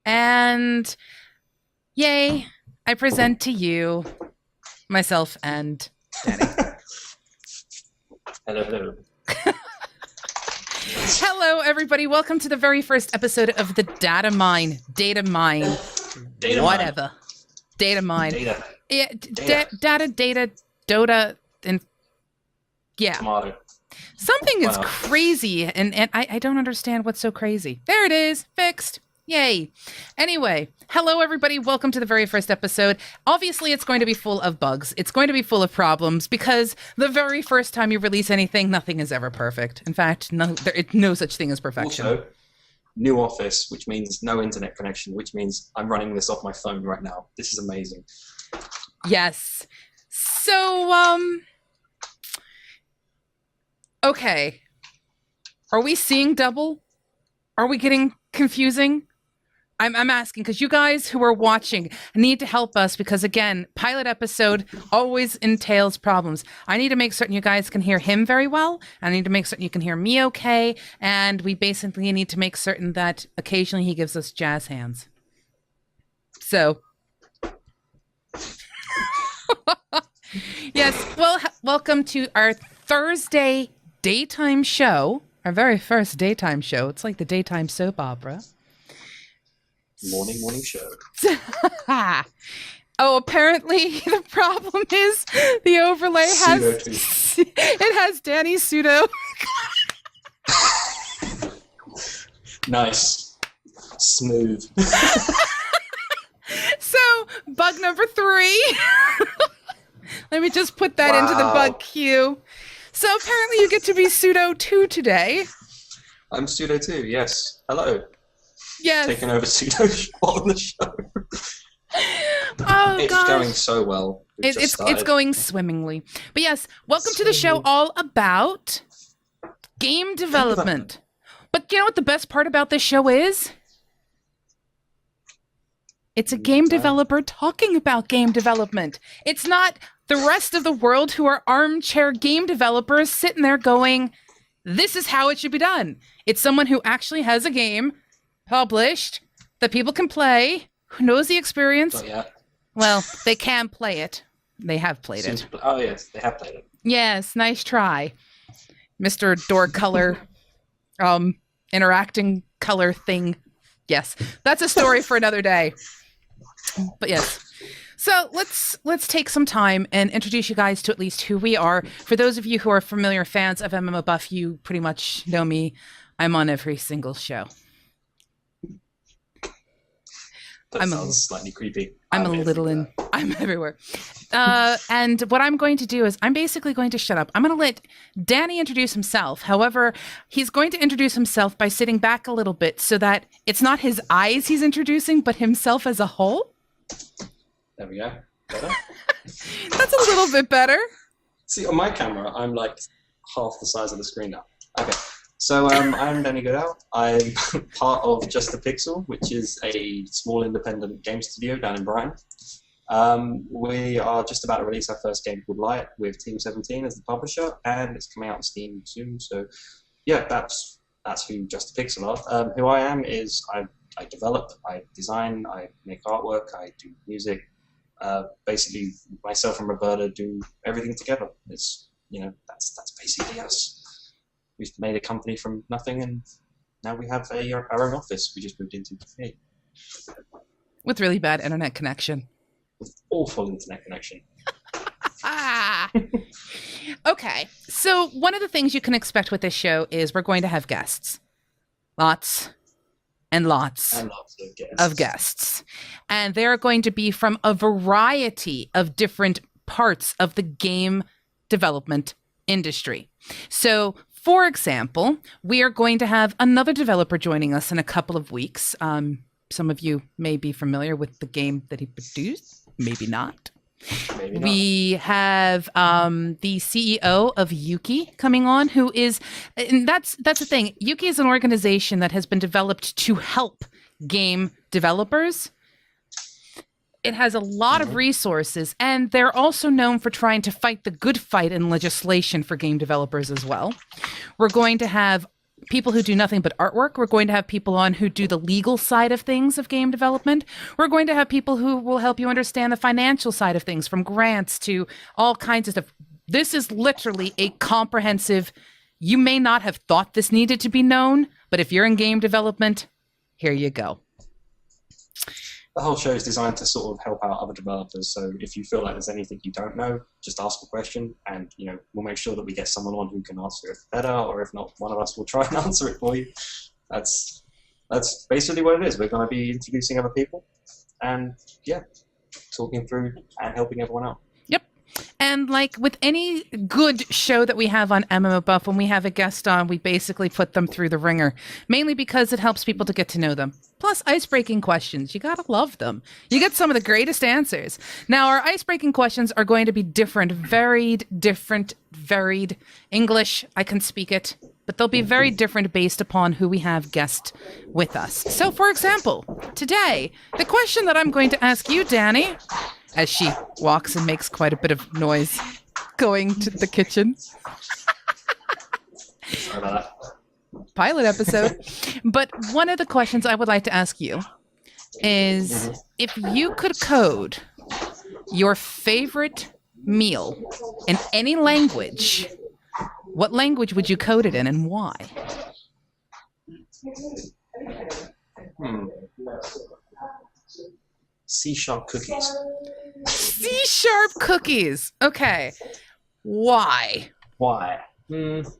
And yay, I present to you myself and Danny. Hello. Hello, everybody. Welcome to the very first episode of the Datamine. Datamine. Whatever. Datamine. Data. Yeah, data, Dota, and yeah. Tomato. Something is crazy, and I don't understand what's so crazy. There it is. Fixed. Yay. Anyway, hello, everybody. Welcome to the very first episode. Obviously, it's going to be full of bugs. It's going to be full of problems because the very first time you release anything, nothing is ever perfect. In fact, no such thing as perfection. Also, new office, which means no internet connection, which means I'm running this off my phone right now. This is amazing. Yes. So, okay. Are we seeing double? Are we getting confusing? I'm asking because you guys who are watching need to help us because, again, pilot episode always entails problems. I need to make certain you guys can hear him very well. I need to make certain you can hear me okay. And we basically need to make certain that occasionally he gives us jazz hands. So, yes, well, welcome to our Thursday daytime show, our very first daytime show. It's like the daytime soap opera. Morning show. Oh, apparently the problem is the overlay has Danny's pseudo. Nice. Smooth. So, bug number 3. Let me just put that into the bug queue. So apparently you get to be pseudo 2 today. I'm pseudo 2, yes. Hello. Yes. Taking over pseudo on the show. Oh, it's gosh. going so well. It's going swimmingly. But yes, welcome to the show all about game development. But you know what the best part about this show is? It's a game developer talking about game development. It's not the rest of the world who are armchair game developers sitting there going, this is how it should be done. It's someone who actually has a game published that people can play, who knows the experience. Not yet. Well, they can play it. They have played it. Oh, yes, they have played it. Yes, nice try. Mr. Door Color, interacting color thing. Yes, that's a story for another day. But yes. So let's take some time and introduce you guys to at least who we are. For those of you who are familiar fans of MMOBuff, you pretty much know me. I'm on every single show. That sounds slightly creepy. I'm everywhere. And what I'm going to do is I'm basically going to shut up. I'm going to let Danny introduce himself. However, he's going to introduce himself by sitting back a little bit so that it's not his eyes he's introducing, but himself as a whole. There we go. Better? That's a little bit better. See, on my camera, I'm like half the size of the screen now. Okay. So I'm Danny Goodall. I'm part of Just a Pixel, which is a small independent game studio down in Brighton. We are just about to release our first game called Light with Team 17 as the publisher, and it's coming out on Steam soon. So yeah, that's who Just a Pixel are. Who I am is I develop, I design, I make artwork, I do music. Basically, myself and Roberta do everything together. It's that's basically us. We've made a company from nothing, and now we have our own office we just moved into. Hey. With really bad internet connection. With awful internet connection. Okay, so one of the things you can expect with this show is we're going to have guests. Lots and lots of guests. And they're going to be from a variety of different parts of the game development industry. So, for example, we are going to have another developer joining us in a couple of weeks. Some of you may be familiar with the game that he produced, maybe not. We have the CEO of Yuki coming on, who is, and that's the thing. Yuki is an organization that has been developed to help game developers. It has a lot of resources, and they're also known for trying to fight the good fight in legislation for game developers as well. We're going to have people who do nothing but artwork. We're going to have people on who do the legal side of things of game development. We're going to have people who will help you understand the financial side of things, from grants to all kinds of stuff. This is literally a comprehensive, you may not have thought this needed to be known, but if you're in game development, here you go. The whole show is designed to sort of help out other developers. So if you feel like there's anything you don't know, just ask a question, and we'll make sure that we get someone on who can answer it better, or if not, one of us will try and answer it for you. That's basically what it is. We're going to be introducing other people, and talking through and helping everyone out. And like with any good show that we have on MMO Buff, when we have a guest on, we basically put them through the ringer, mainly because it helps people to get to know them. Plus, icebreaking questions. You gotta love them. You get some of the greatest answers. Now, our icebreaking questions are going to be different. English, I can speak it, but they'll be very different based upon who we have guest with us. So, for example, today, the question that I'm going to ask you, Danny, as she walks and makes quite a bit of noise going to the kitchen. Sorry about that. Pilot episode. But one of the questions I would like to ask you is, if you could code your favorite meal in any language, what language would you code it in and why? C# cookies. C# cookies. Okay. Why? Why? Because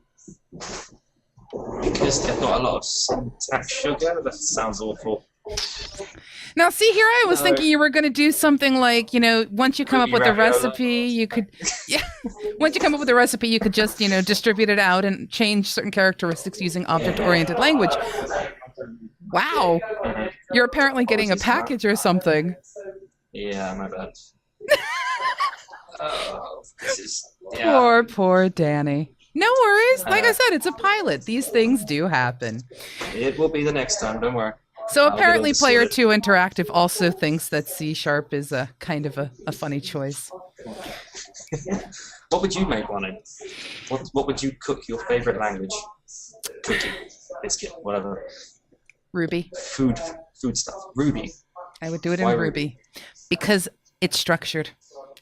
they've got a lot of syntax sugar. That sounds awful. Now, see, here I was thinking you were going to do something like, once you come up with a recipe, you could, once you come up with a recipe, you could just, distribute it out and change certain characteristics using object-oriented language. Wow. You're apparently getting a package or something. Yeah, my bad. Poor Danny. No worries. Like I said, it's a pilot. These things do happen. It will be the next time, don't worry. So apparently Player 2 Interactive also thinks that C# is a kind of a funny choice. What would you make one in? What would you cook your favorite language? Cookie, biscuit, whatever. Ruby. Food stuff. Ruby. I would do it in Ruby because it's structured.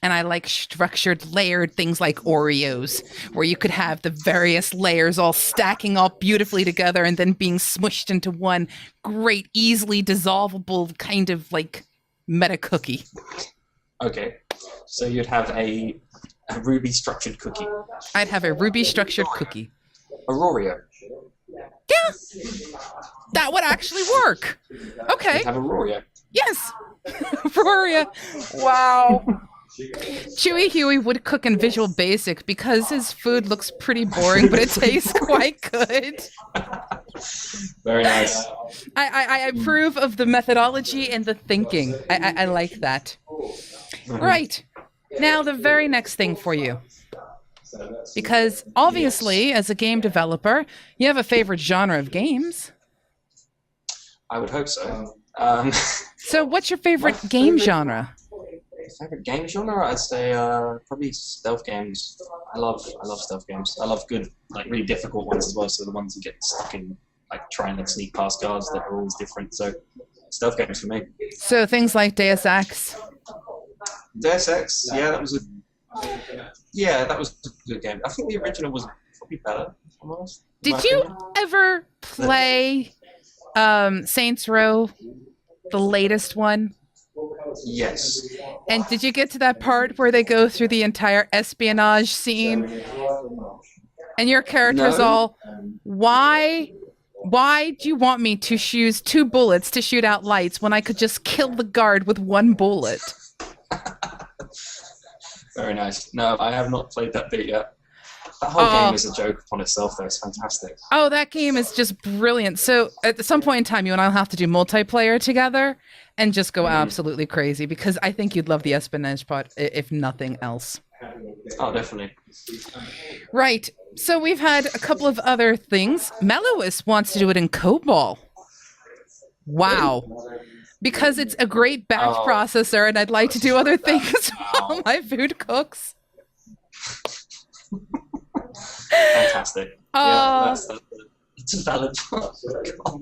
And I like structured, layered things like Oreos, where you could have the various layers all stacking up beautifully together and then being smushed into one great, easily dissolvable kind of like meta cookie. Okay. So you'd have a Ruby structured cookie. I'd have a Ruby structured cookie. Auroreo. Yeah. That would actually work. Okay. You'd have Auroreo. Yes. Auroreo. Wow. Chewy Huey would cook in Visual Basic because his food looks pretty boring, but it tastes quite good. Very nice. I approve of the methodology and the thinking. I like that. Right. Now, the very next thing for you. Because obviously, as a game developer, you have a favorite genre of games. I would hope so. So what's your favorite game genre? Favorite game genre? I'd say probably stealth games. I love stealth games. I love good, like really difficult ones as well. So the ones you get stuck in, like trying to sneak past guards that are always different. So stealth games for me. So things like Deus Ex. Deus Ex, that was a good game. I think the original was probably better. Almost. Did you ever play Saints Row, the latest one? Yes. And did you get to that part where they go through the entire espionage scene? And your character's all, why do you want me to use 2 bullets to shoot out lights when I could just kill the guard with 1 bullet? Very nice. No, I have not played that bit yet. That whole game is a joke upon itself, though. It's fantastic. Oh, that game is just brilliant. So at some point in time, you and I'll have to do multiplayer together and just go absolutely crazy, because I think you'd love the espionage part, if nothing else. Oh, definitely. Right. So we've had a couple of other things. Melois wants to do it in COBOL. Wow. Because it's a great batch processor, and I'd like to do other things while my food cooks. Fantastic. Yeah, that's It's a valid point. God.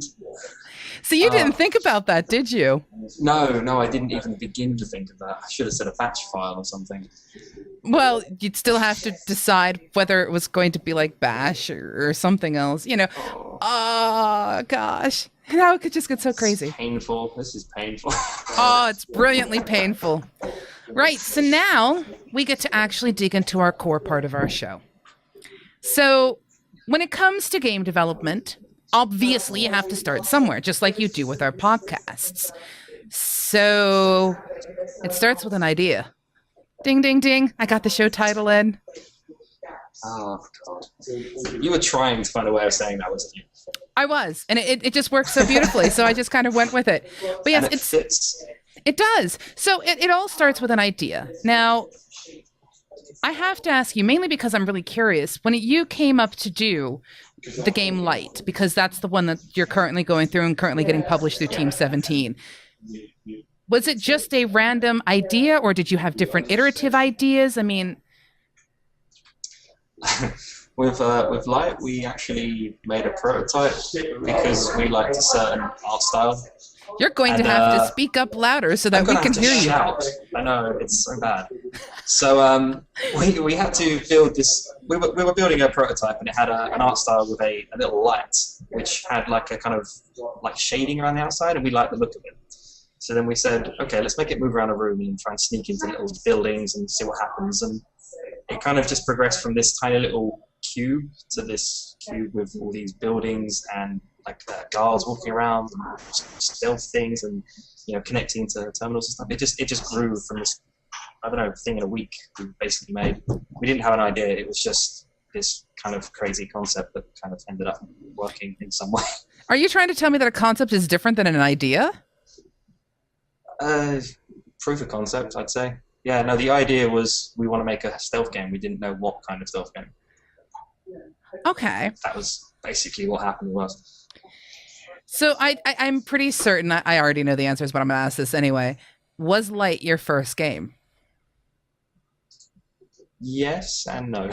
So you didn't think about that, did you? No, I didn't even begin to think of that. I should have said a batch file or something. Well, you'd still have to decide whether it was going to be like Bash or something else, you know. Oh, gosh. How it could just get so crazy. It's painful. This is painful. Oh, it's brilliantly painful. Right, so now we get to actually dig into our core part of our show. So when it comes to game development, obviously you have to start somewhere, just like you do with our podcasts. So it starts with an idea. Ding, ding, ding. I got the show title in. Oh, God. You were trying to find a way of saying that, wasn't you? I was, and it just works so beautifully, so I just kind of went with it. But yes, and it fits. It does. So it all starts with an idea. Now, I have to ask you, mainly because I'm really curious, when you came up to do the game Light, because that's the one that you're currently going through and currently getting published through Team 17, was it just a random idea, or did you have different iterative ideas? I mean... With Light, we actually made a prototype because we liked a certain art style. You're going to have to speak up louder so that we can hear you. I know, it's so bad. So we had to build this. We were building a prototype, and it had an art style with a little light, which had like a kind of like shading around the outside, and we liked the look of it. So then we said, okay, let's make it move around a room and try and sneak into little buildings and see what happens. And it kind of just progressed from this tiny little cube to this cube with all these buildings and like guards walking around and stealth things and, you know, connecting to terminals and stuff. It just grew from this, I don't know, thing in a week we basically made. We didn't have an idea. It was just this kind of crazy concept that kind of ended up working in some way. Are you trying to tell me that a concept is different than an idea? Proof of concept, I'd say. Yeah, no, the idea was we want to make a stealth game. We didn't know what kind of stealth game. Okay. That was basically what happened was. So I'm pretty certain, I already know the answers, but I'm going to ask this anyway. Was Light your first game? Yes and no.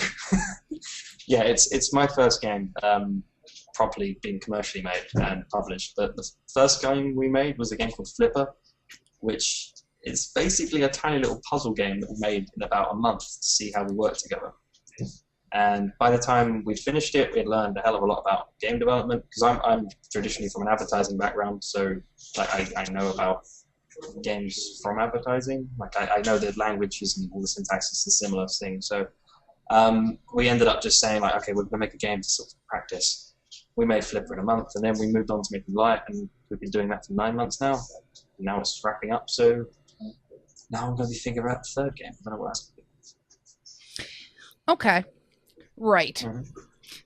Yeah, it's my first game properly being commercially made and published. But the first game we made was a game called Flipper, which is basically a tiny little puzzle game that we made in about a month to see how we work together. And by the time we'd finished it, we'd learned a hell of a lot about game development, because I'm traditionally from an advertising background, so like I know about games from advertising. Like I know the languages and all the syntax is a similar thing. So we ended up just saying, like, okay, we're going to make a game to sort of practice. We made Flipper in a month, and then we moved on to making Light, and we've been doing that for 9 months now. And now it's wrapping up, so now I'm going to be thinking about the third game. I don't know what else to do. Okay. Right. Mm-hmm.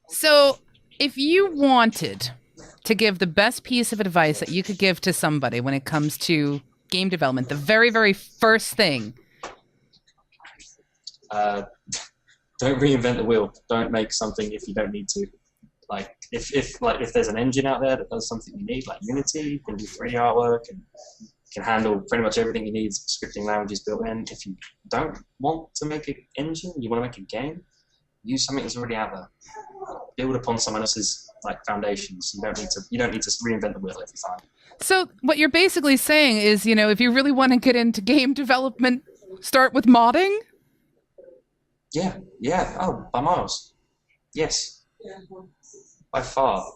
So if you wanted to give the best piece of advice that you could give to somebody when it comes to game development, the very, very first thing. Don't reinvent the wheel. Don't make something if you don't need to. Like if there's an engine out there that does something you need, like Unity, can do 3D artwork and can handle pretty much everything you need, scripting languages built in. If you don't want to make an engine, you want to make a game, use something that's already out there. Build upon someone else's like foundations. You don't need to reinvent the wheel every time. So what you're basically saying is, you know, if you really want to get into game development, start with modding? Yeah. Oh, by miles. Yes. By far.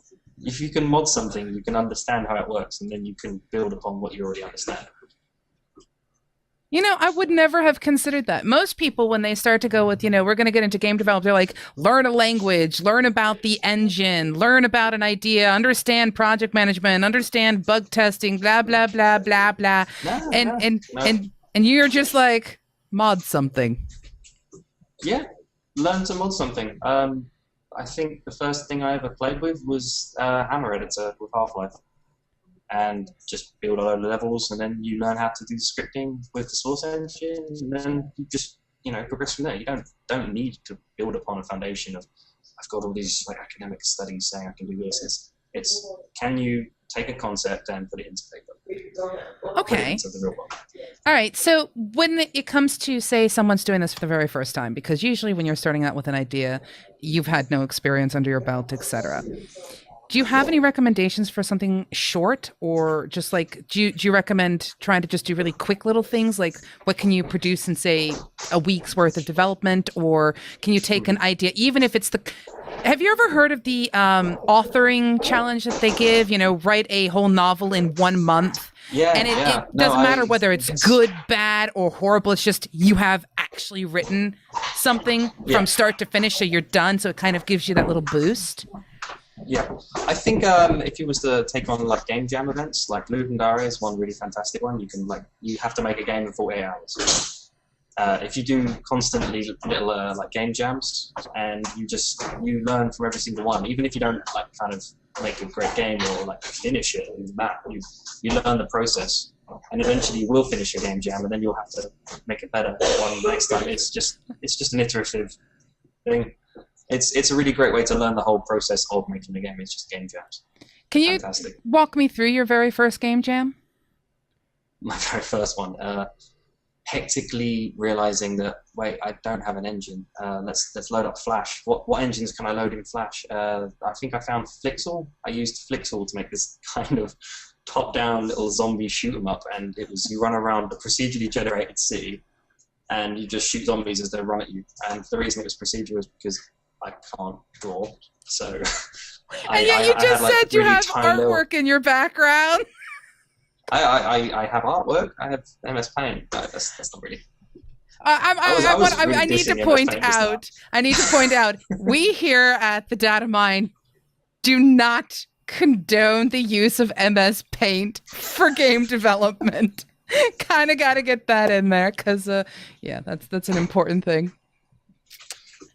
If you can mod something, you can understand how it works, and then you can build upon what you already understand. You know, I would never have considered that. Most people, when they start to go with, you know, we're going to get into game development, they're like, learn a language, learn about the engine, learn about an idea, understand project management, understand bug testing, blah, blah, blah, blah, blah. No. And you're just like, mod something. Yeah, learn to mod something. I think the first thing I ever played with was Hammer Editor with Half-Life. And just build a load of levels, and then you learn how to do scripting with the source engine, and then you just, you know, progress from there. You don't need to build upon a foundation of, I've got all these like academic studies saying I can do this. It's can you take a concept and put it into paper? Okay. Into the real world. All right. So when it comes to, say, someone's doing this for the very first time, because usually when you're starting out with an idea, you've had no experience under your belt, etc. Do you have any recommendations for something short, or just like, do you recommend trying to just do really quick little things? Like, what can you produce in, say, a week's worth of development, or can you take an idea, even if it's have you ever heard of the authoring challenge that they give? You know, write a whole novel in 1 month. Yeah, and it doesn't matter whether it's good, bad, or horrible. It's just you have actually written something from start to finish, so you're done. So it kind of gives you that little boost. Yeah, I think if you was to take on like game jam events, like Ludendare is one really fantastic one. You have to make a game in 48 hours. If you do constantly little like game jams, and you learn from every single one, even if you don't like kind of make a great game or like finish it, even that you learn the process, and eventually you will finish your game jam, and then you'll have to make it better one next time. It's just an iterative thing. It's a really great way to learn the whole process of making a game. It's just game jams. Can you walk me through your very first game jam? My very first one. Hectically realizing that, wait, I don't have an engine. Let's load up Flash. What engines can I load in Flash? I think I found Flixel. I used Flixel to make this kind of top-down little zombie shoot 'em up, and it was you run around a procedurally generated city, and you just shoot zombies as they run at you. And the reason it was procedural is because I can't draw, so. And yet you just said you have artwork in your background. I have artwork. I have MS Paint. No, that's not really. I need to point out. We here at the Datamine do not condone the use of MS Paint for game development. Kind of got to get that in there, because that's an important thing.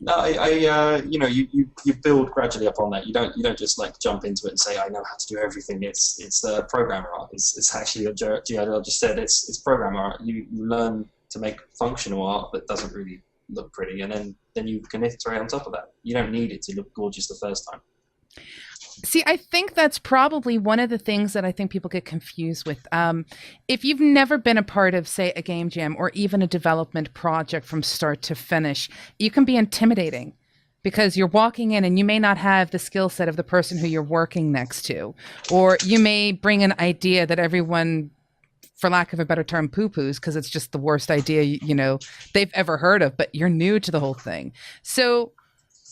No, you build gradually upon that. You don't just like jump into it and say I know how to do everything. It's programmer art. It's actually I just said it's programmer art. You learn to make functional art that doesn't really look pretty, and then you can iterate on top of that. You don't need it to look gorgeous the first time. See, I think that's probably one of the things that I think people get confused with. If you've never been a part of, say, a game jam or even a development project from start to finish, you can be intimidating because you're walking in and you may not have the skill set of the person who you're working next to, or you may bring an idea that everyone, for lack of a better term, poo-poos because it's just the worst idea, they've ever heard of, but you're new to the whole thing. So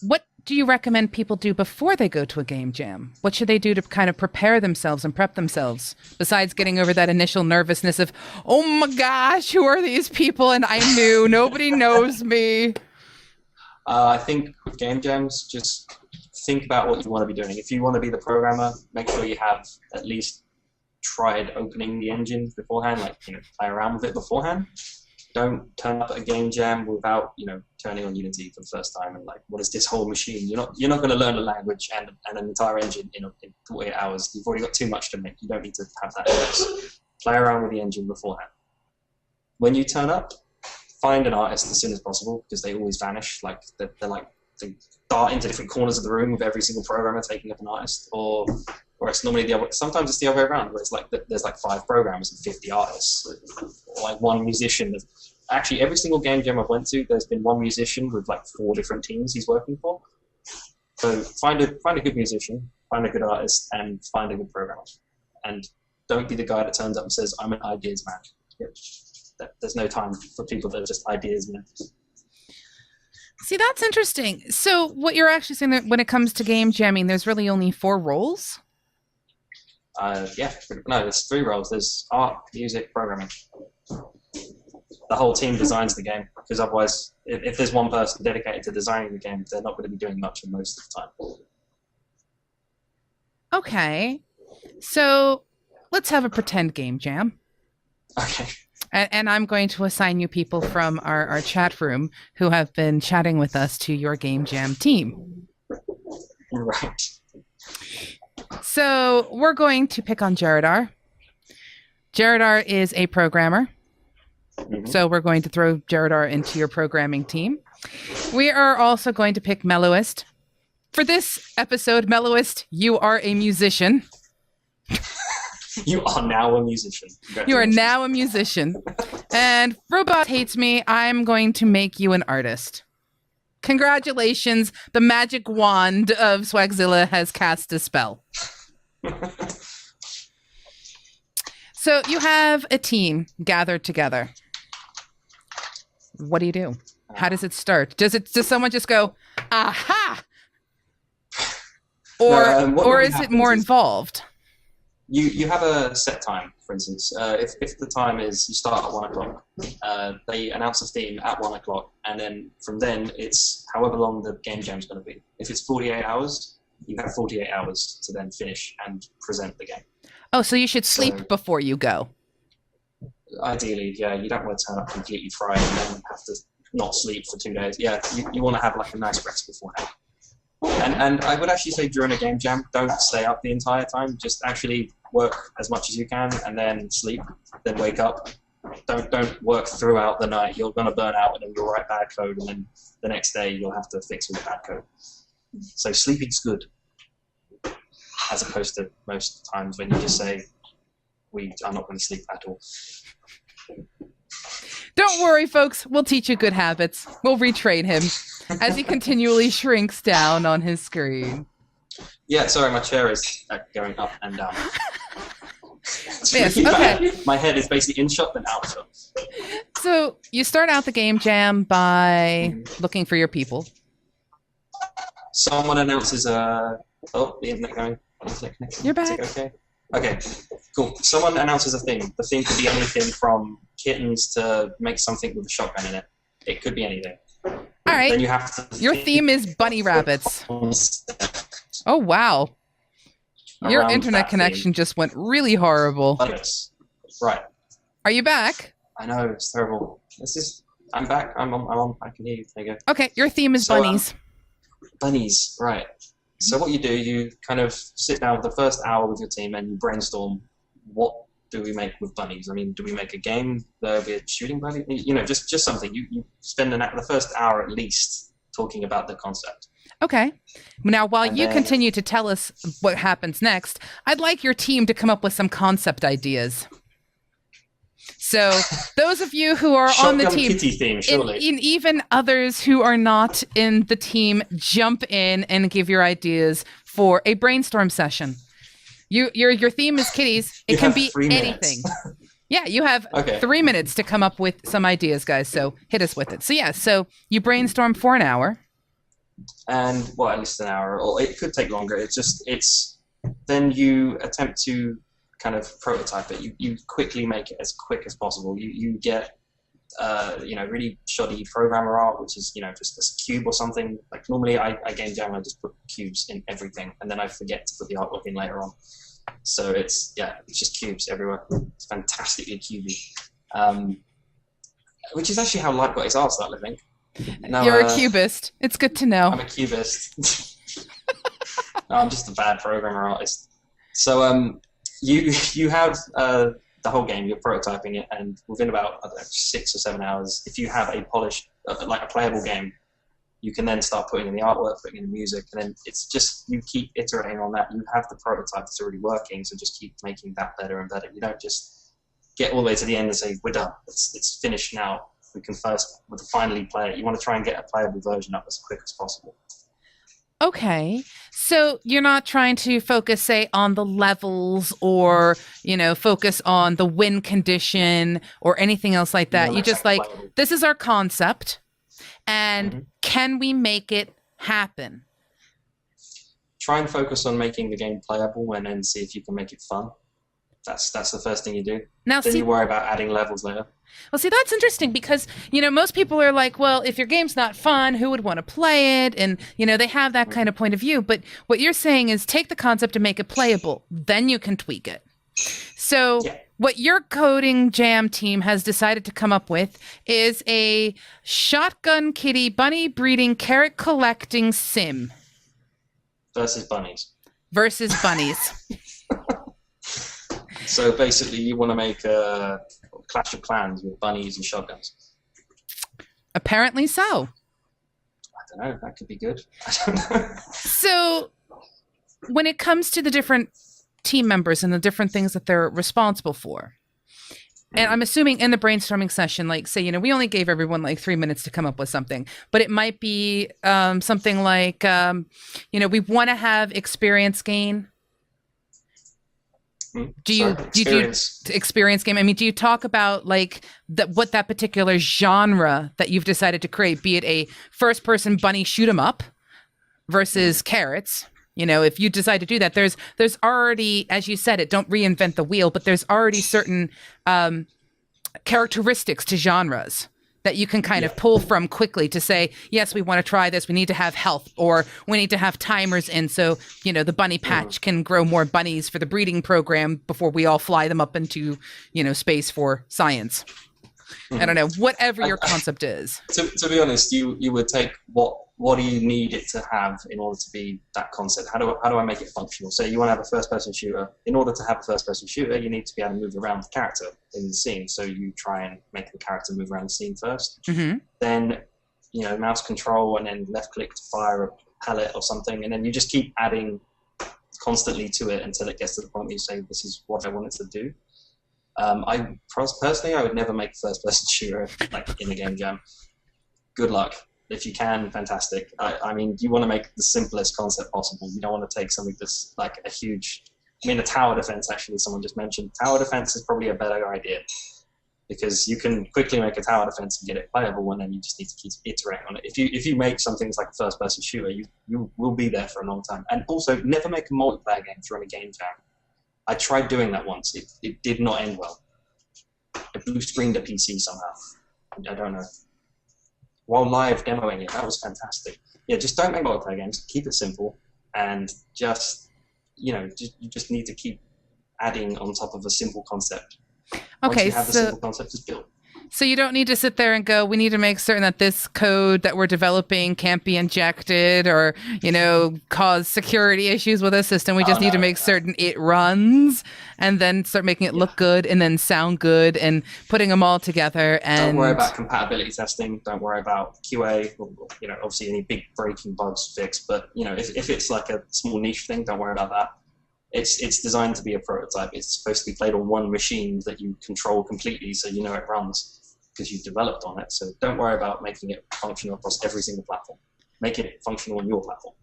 what do you recommend people do before they go to a game jam? What should they do to kind of prepare themselves and prep themselves, besides getting over that initial nervousness of, oh my gosh, who are these people? And I'm new, nobody knows me. I think with game jams, just think about what you want to be doing. If you want to be the programmer, make sure you have at least tried opening the engine beforehand, play around with it beforehand. Don't turn up at a game jam without, turning on Unity for the first time and what is this whole machine? You're not going to learn a language and an entire engine in 48 hours. You've already got too much to make. You don't need to have that stress. Play around with the engine beforehand. When you turn up, find an artist as soon as possible because they always vanish. They dart into different corners of the room with every single programmer taking up an artist, or it's normally the other. Sometimes it's the other way around, where it's there's 5 programmers and 50 artists, or one musician. Actually, every single game jam I've went to, there's been one musician with 4 different teams he's working for. So find a good musician, find a good artist, and find a good programmer. And don't be the guy that turns up and says, "I'm an ideas man." There's no time for people that are just ideas men. See, that's interesting. So what you're actually saying, that when it comes to game jamming, there's really only 4 roles? No, there's 3 roles. There's art, music, programming. The whole team designs the game, because otherwise, if there's one person dedicated to designing the game, they're not going to be doing much most of the time. Okay. So let's have a pretend game jam. Okay. And I'm going to assign you people from our chat room who have been chatting with us to your game jam team. Right. So we're going to pick on Jaredar. Jaredar is a programmer. Mm-hmm. So we're going to throw Jaredar into your programming team. We are also going to pick Mellowist. For this episode, Mellowist, you are a musician. You are now a musician. You are now a musician. And Robot Hates Me, I'm going to make you an artist. Congratulations. The magic wand of Swagzilla has cast a spell. So you have a team gathered together. What do you do? How does it start? Does someone just go, aha? Or is it more involved? You have a set time, for instance. If the time is you start at 1 o'clock, they announce a theme at 1 o'clock, and then from then it's however long the game jam's going to be. If it's 48 hours, you have 48 hours to then finish and present the game. Oh, so you should sleep before you go. Ideally, yeah. You don't want to turn up completely fried and then have to not sleep for 2 days. Yeah, you want to have like a nice rest beforehand. And I would actually say during a game jam, don't stay up the entire time. Just actually work as much as you can and then sleep, then wake up. Don't work throughout the night. You're going to burn out and then you'll write bad code, and then the next day you'll have to fix all the bad code. So sleeping's good, as opposed to most times when you just say, I'm not going to sleep at all. Don't worry, folks. We'll teach you good habits. We'll retrain him as he continually shrinks down on his screen. Yeah, sorry, my chair is going up and down. Yes, really okay. Bad. My head is basically in shot then out shot. So you start out the game jam by looking for your people. Someone announces the internet going. You're back. Okay. Okay, cool. Someone announces a theme. The theme could be anything from kittens to make something with a shotgun in it. It could be anything. All right. Then you have to. Your theme is bunny rabbits. Oh, wow. Your internet connection just went really horrible. Right. Are you back? I know, it's terrible. I'm back. I'm on. I can hear you. There you go. Okay, your theme is bunnies. Bunnies, right. So what you do, you kind of sit down for the first hour with your team and you brainstorm, what do we make with bunnies? I mean, do we make a game where we're shooting bunnies? You know, just something. You spend the first hour at least talking about the concept. Okay. Now, while you continue to tell us what happens next, I'd like your team to come up with some concept ideas. So those of you who are on the team, kitty theme, surely. And even others who are not in the team, jump in and give your ideas for a brainstorm session. Your theme is kitties. It can be anything. Yeah, you have 3 minutes to come up with some ideas, guys. So hit us with it. So yeah, so you brainstorm for an hour. And at least an hour, or it could take longer. Then you attempt to kind of prototype it. You quickly make it as quick as possible. You get really shoddy programmer art, which is just a cube or something. Like normally I game jam, I just put cubes in everything, and then I forget to put the artwork in later on. So it's just cubes everywhere. It's fantastically cubey, which is actually how Light got his art started, I think. No, you're a cubist. It's good to know. I'm a cubist. No, I'm just a bad programmer artist. So you have the whole game. You're prototyping it, and within about 6 or 7 hours, if you have a polished, like a playable game, you can then start putting in the artwork, putting in the music, and then it's just you keep iterating on that. You have the prototype that's already working, so just keep making that better and better. You don't just get all the way to the end and say we're done. It's finished now. We can finally play it. You want to try and get a playable version up as quick as possible. Okay. So you're not trying to focus, say, on the levels or, focus on the win condition or anything else like that. You just playable. This is our concept, and can we make it happen? Try and focus on making the game playable and then see if you can make it fun. That's the first thing you do. Then you worry about adding levels later. Well, see, that's interesting because, most people are like, well, if your game's not fun, who would want to play it? And, they have that kind of point of view. But what you're saying is take the concept and make it playable. Then you can tweak it. So what your coding jam team has decided to come up with is a shotgun kitty bunny breeding carrot collecting sim. Versus bunnies. So basically, you want to make a Clash of Clans with bunnies and shotguns. Apparently so. I don't know. That could be good. I don't know. So when it comes to the different team members and the different things that they're responsible for, And I'm assuming in the brainstorming session, like say, we only gave everyone like 3 minutes to come up with something, but it might be something like, we want to have experience gain. Do you experience game? I mean, do you talk about like what that particular genre that you've decided to create, be it a first person bunny shoot 'em up versus carrots? If you decide to do that, there's already, as you said, don't reinvent the wheel, but there's already certain characteristics to genres that you can kind of pull from quickly to say, yes, we want to try this. We need to have health, or we need to have timers in so, the bunny patch can grow more bunnies for the breeding program before we all fly them up into, space for science. I don't know, whatever your concept is. To be honest, you would take what do you need it to have in order to be that concept? How do I make it functional? So you want to have a first-person shooter. In order to have a first-person shooter, you need to be able to move around the character in the scene. So you try and make the character move around the scene first. Mm-hmm. Then, mouse control and then left-click to fire a pellet or something, and then you just keep adding constantly to it until it gets to the point where you say, this is what I want it to do. Personally, I would never make a first-person shooter like in a game jam. Good luck. If you can, fantastic. I mean, you want to make the simplest concept possible. You don't want to take something that's like a huge... a tower defense, actually, someone just mentioned. Tower defense is probably a better idea because you can quickly make a tower defense and get it playable, and then you just need to keep iterating on it. If you make something like a first-person shooter, you will be there for a long time. And also, never make a multiplayer game during a game jam. I tried doing that once. It did not end well. It blue-screened a PC somehow. I don't know. While live demoing it, that was fantastic. Yeah, just don't make multiplayer games. Keep it simple, and you just need to keep adding on top of a simple concept. Once you have the simple concept, just build. So you don't need to sit there and go, we need to make certain that this code that we're developing can't be injected or, cause security issues with a system. We just need to make certain it runs and then start making it look good and then sound good and putting them all together. And don't worry about compatibility testing. Don't worry about QA. Obviously any big breaking bugs fixed. But, if it's like a small niche thing, don't worry about that. It's designed to be a prototype. It's supposed to be played on one machine that you control completely so it runs because you've developed on it. So don't worry about making it functional across every single platform. Make it functional on your platform.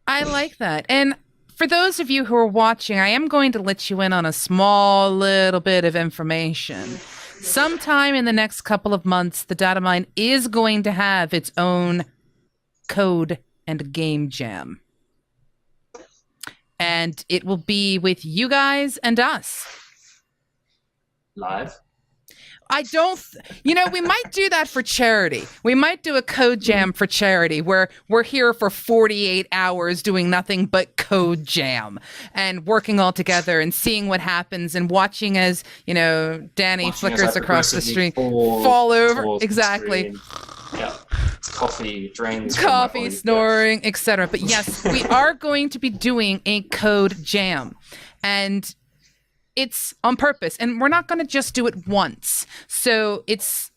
I like that. And for those of you who are watching, I am going to let you in on a small little bit of information. Sometime in the next couple of months, the Datamine is going to have its own code and game jam. And it will be with you guys and us. Live? We might do that for charity. We might do a code jam for charity where we're here for 48 hours doing nothing but code jam and working all together and seeing what happens and watching as, Danny flickers across the street, fall over. Exactly. Yeah. Coffee, drains. Coffee, snoring, etc. But yes, we are going to be doing a code jam. And it's on purpose, and we're not going to just do it once. So it's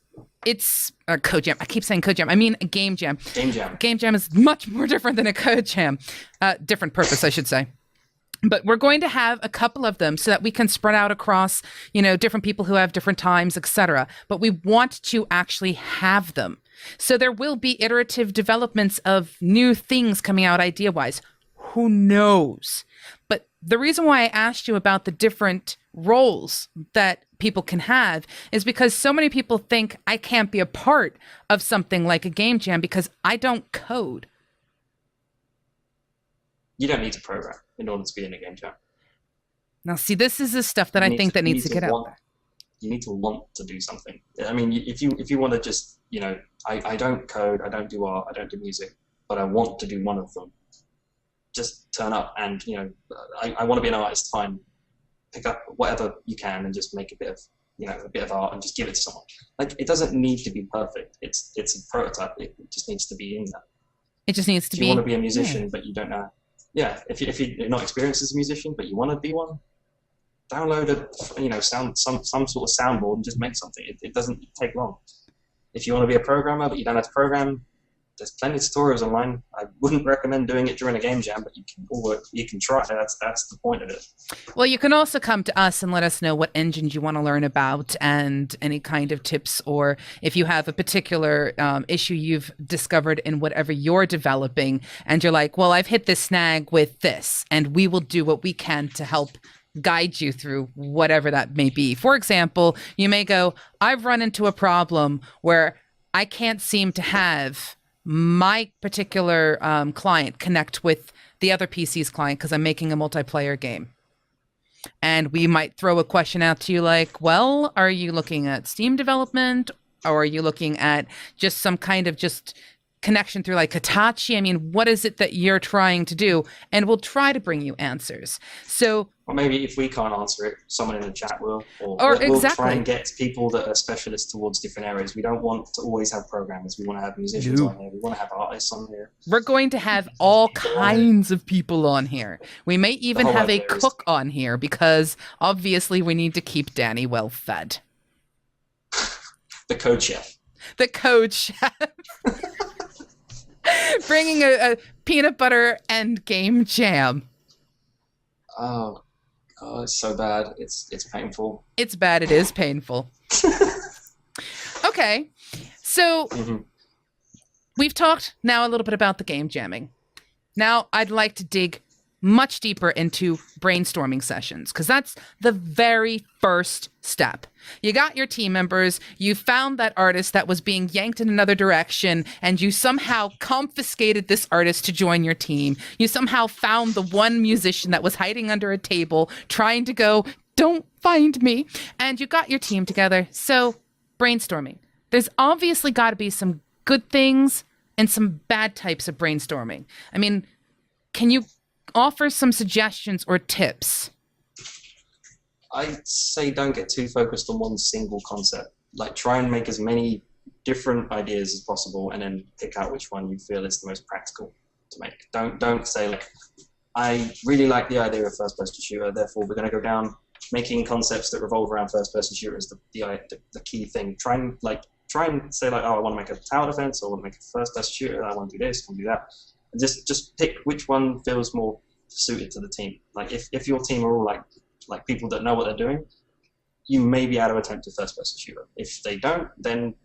a code jam. I keep saying code jam. I mean a game jam. Game jam is much more different than a code jam. Different purpose, I should say. But we're going to have a couple of them so that we can spread out across, different people who have different times, etc. But we want to actually have them. So there will be iterative developments of new things coming out idea-wise. Who knows? But the reason why I asked you about the different roles that people can have is because so many people think I can't be a part of something like a game jam because I don't code. You don't need to program in order to be in a game jam. Now, see, this is the stuff that I think that needs to get out there. You need to want to do something. I mean, if you want to just, I don't code, I don't do art, I don't do music, but I want to do one of them. Just turn up and, I want to be an artist, fine. Pick up whatever you can and just make a bit of art and just give it to someone. Like, it doesn't need to be perfect. It's a prototype. It just needs to be in there. It just needs to be. If you want to be a musician, but you don't know. Yeah, if you're not experienced as a musician, but you want to be one, download some sort of soundboard and just make something. It doesn't take long. If you want to be a programmer, but you don't have to program, there's plenty of tutorials online. I wouldn't recommend doing it during a game jam, but you can try. That's the point of it. Well, you can also come to us and let us know what engines you want to learn about and any kind of tips, or if you have a particular issue you've discovered in whatever you're developing and you're like, well, I've hit this snag with this, and we will do what we can to help guide you through whatever that may be. For example, you may go, I've run into a problem where I can't seem to have my particular client connect with the other PC's client because I'm making a multiplayer game. And we might throw a question out to you like, well, are you looking at Steam development, or are you looking at just some kind of just connection through like Hitachi? I mean, what is it that you're trying to do? And we'll try to bring you answers. So, or maybe if we can't answer it, someone in the chat will. Or exactly. We'll try and get people that are specialists towards different areas. We don't want to always have programmers. We want to have musicians on here. We want to have artists on here. We're going to have all kinds of people on here. We may even have a cook on here because obviously we need to keep Danny well fed. The code chef. The code chef. Bringing a peanut butter and game jam. Oh, it's so bad. It's painful. It's bad. It is painful. Okay. So we've talked now a little bit about the game jamming. Now I'd like to dig much deeper into brainstorming sessions, because that's the very first step. You got your team members, you found that artist that was being yanked in another direction, and you somehow confiscated this artist to join your team. You somehow found the one musician that was hiding under a table, trying to go, don't find me, and you got your team together. So, brainstorming. There's obviously got to be some good things and some bad types of brainstorming. I mean, can you offer some suggestions or tips? I'd say don't get too focused on one single concept. Like, try and make as many different ideas as possible, and then pick out which one you feel is the most practical to make. Don't say like, I really like the idea of first-person shooter, therefore we're going to go down making concepts that revolve around first-person shooters. The key thing. Try and say like, oh, I want to make a tower defense, or I want to make a first-person shooter. I want to do this, I want to do that. And just pick which one feels more suited to the team. Like if your team are all like people that know what they're doing, you may be able to attempt a first-person shooter. If they don't, then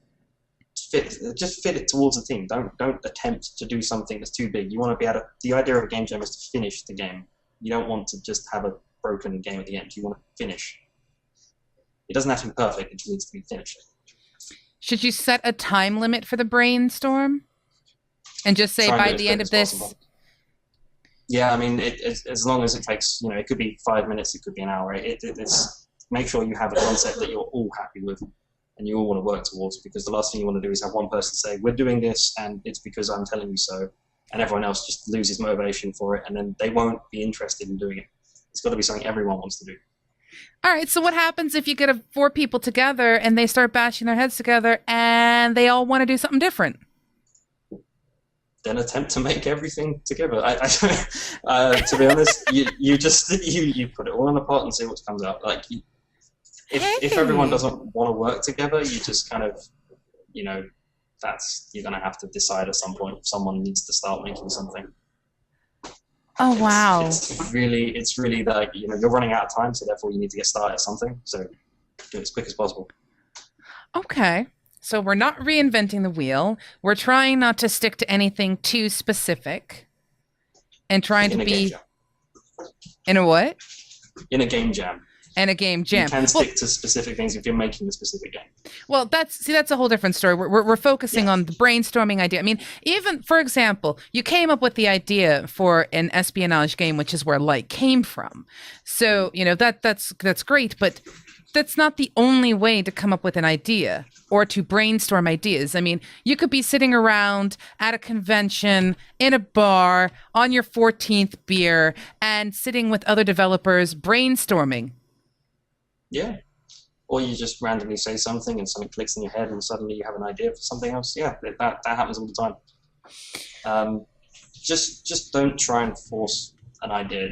just fit it towards the team. Don't attempt to do something that's too big. You want to be able to. The idea of a game jam is to finish the game. You don't want to just have a broken game at the end. You want to finish. It doesn't have to be perfect. It just needs to be finished. Should you set a time limit for the brainstorm? And just say by the end of this. Possible. Yeah, I mean, as long as it takes, it could be 5 minutes, it could be an hour. It's make sure you have a concept that you're all happy with, and you all want to work towards. Because the last thing you want to do is have one person say, "We're doing this, and it's because I'm telling you so," and everyone else just loses motivation for it, and then they won't be interested in doing it. It's got to be something everyone wants to do. All right. So what happens if you get 4 people together and they start bashing their heads together, and they all want to do something different? Then attempt to make everything together. To be honest, you put it all in a pot and see what comes out. Like, if everyone doesn't want to work together, you just kind of, you're gonna have to decide at some point if someone needs to start making something. Oh wow! It's really like you're running out of time, so therefore you need to get started at something. So do it as quick as possible. Okay. So we're not reinventing the wheel. We're trying not to stick to anything too specific, and trying to be in a what? In a game jam. And a game jam. You can stick to specific things if you're making a specific game. Well, that's a whole different story. We're focusing on the brainstorming idea. I mean, even, for example, you came up with the idea for an espionage game, which is where Light came from. So, that's great, but that's not the only way to come up with an idea or to brainstorm ideas. I mean, you could be sitting around at a convention, in a bar, on your 14th beer, and sitting with other developers brainstorming. Yeah. Or you just randomly say something and something clicks in your head and suddenly you have an idea for something else. Yeah, that happens all the time. Just don't try and force an idea.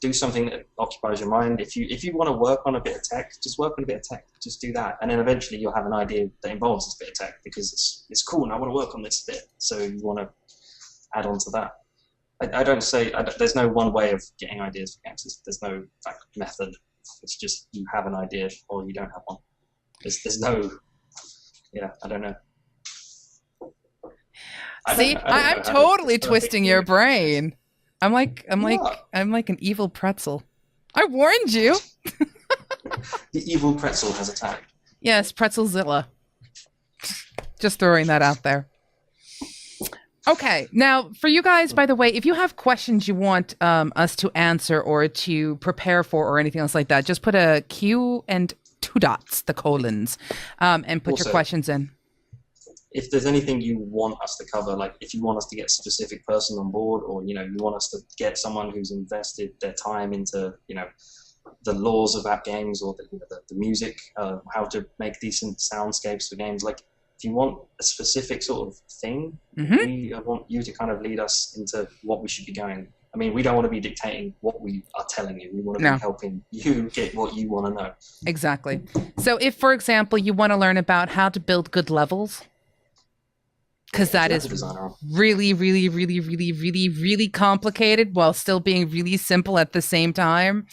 do something that occupies your mind. If you want to work on a bit of tech, just work on a bit of tech. Just do that, and then eventually you'll have an idea that involves this bit of tech because it's cool, and I want to work on this bit. So you want to add on to that. There's no one way of getting ideas for games. There's no method. It's just you have an idea or you don't have one. There's no. Yeah, I don't know. I'm totally twisting your brain. I'm like an evil pretzel. I warned you. The evil pretzel has attacked. Yes, Pretzelzilla. Just throwing that out there. Okay, now for you guys, by the way, if you have questions you want us to answer or to prepare for or anything else like that, just put a Q and 2 dots, the colons, and put your questions in. If there's anything you want us to cover, like if you want us to get a specific person on board, or you want us to get someone who's invested their time into the laws of app games or the music, how to make decent soundscapes for games, like if you want a specific sort of thing, we want you to kind of lead us into what we should be going. I mean, we don't want to be dictating what we are telling you. We want to be helping you get what you want to know. Exactly. So if, for example, you want to learn about how to build good levels, because that is really, really, really, really, really, really complicated while still being really simple at the same time,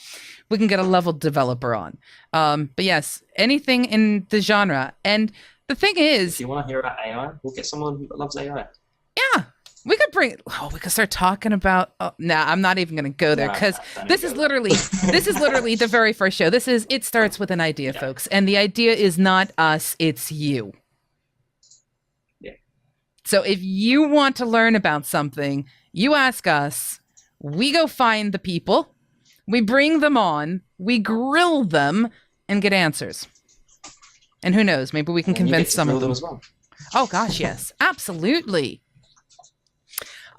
we can get a level developer on. But yes, anything in the genre. And the thing is, if you want to hear about AI, we'll get someone that loves AI. Yeah, we could we could start talking about. I'm not even going to go there because this is literally the very first show. It starts with an idea, folks, and the idea is not us; it's you. So if you want to learn about something, you ask us, we go find the people, we bring them on, we grill them, and get answers. And who knows, maybe we can convince some of them. As well. Oh gosh, yes, absolutely.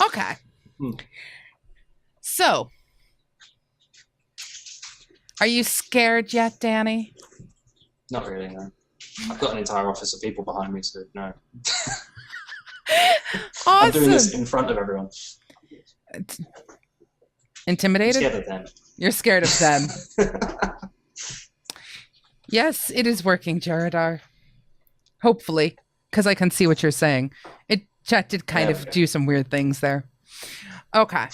Okay. So, are you scared yet, Danny? Not really, no. I've got an entire office of people behind me, so no. Awesome. I'm doing this in front of everyone. Intimidated? I'm scared of them. You're scared of them. Yes, it is working, Jaredar. Hopefully, because I can see what you're saying. Chat did kind of do some weird things there. Okay.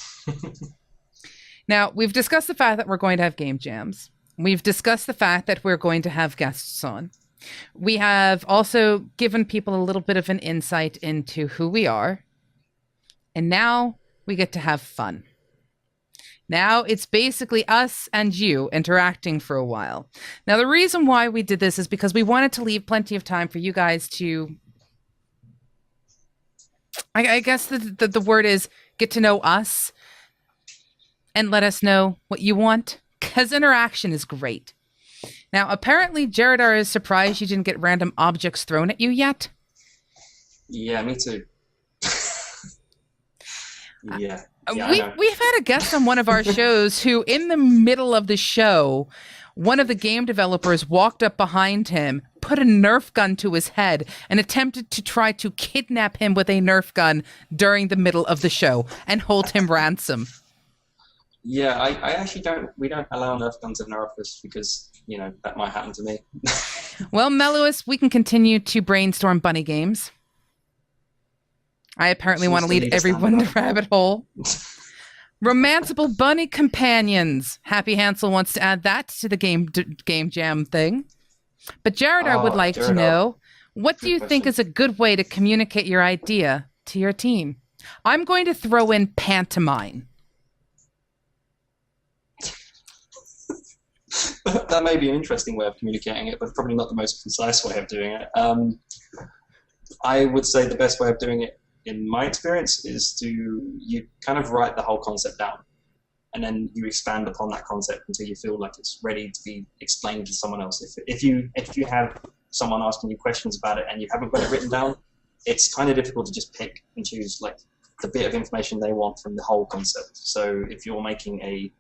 Now, we've discussed the fact that we're going to have game jams. We've discussed the fact that we're going to have guests on. We have also given people a little bit of an insight into who we are. And now we get to have fun. Now it's basically us and you interacting for a while. Now, the reason why we did this is because we wanted to leave plenty of time for you guys to, I guess the word is get to know us and let us know what you want, because interaction is great. Now, apparently, Jaredar is surprised you didn't get random objects thrown at you yet. Yeah, me too. Yeah. We've had a guest on one of our shows who, in the middle of the show, one of the game developers walked up behind him, put a Nerf gun to his head, and attempted to try to kidnap him with a Nerf gun during the middle of the show and hold him ransom. Yeah, I actually we don't allow Nerf guns in our office because, that might happen to me. Well, Melois, we can continue to brainstorm bunny games. I apparently want to lead everyone to rabbit hole. Romanceable bunny companions. Happy Hansel wants to add that to the game jam thing. But Jaredar would like to know, what do you think is a good way to communicate your idea to your team? I'm going to throw in pantomime. That may be an interesting way of communicating it, but probably not the most concise way of doing it. I would say the best way of doing it, in my experience, is you kind of write the whole concept down, and then you expand upon that concept until you feel like it's ready to be explained to someone else. If you have someone asking you questions about it and you haven't got it written down, it's kind of difficult to just pick and choose like the bit of information they want from the whole concept. So if you're making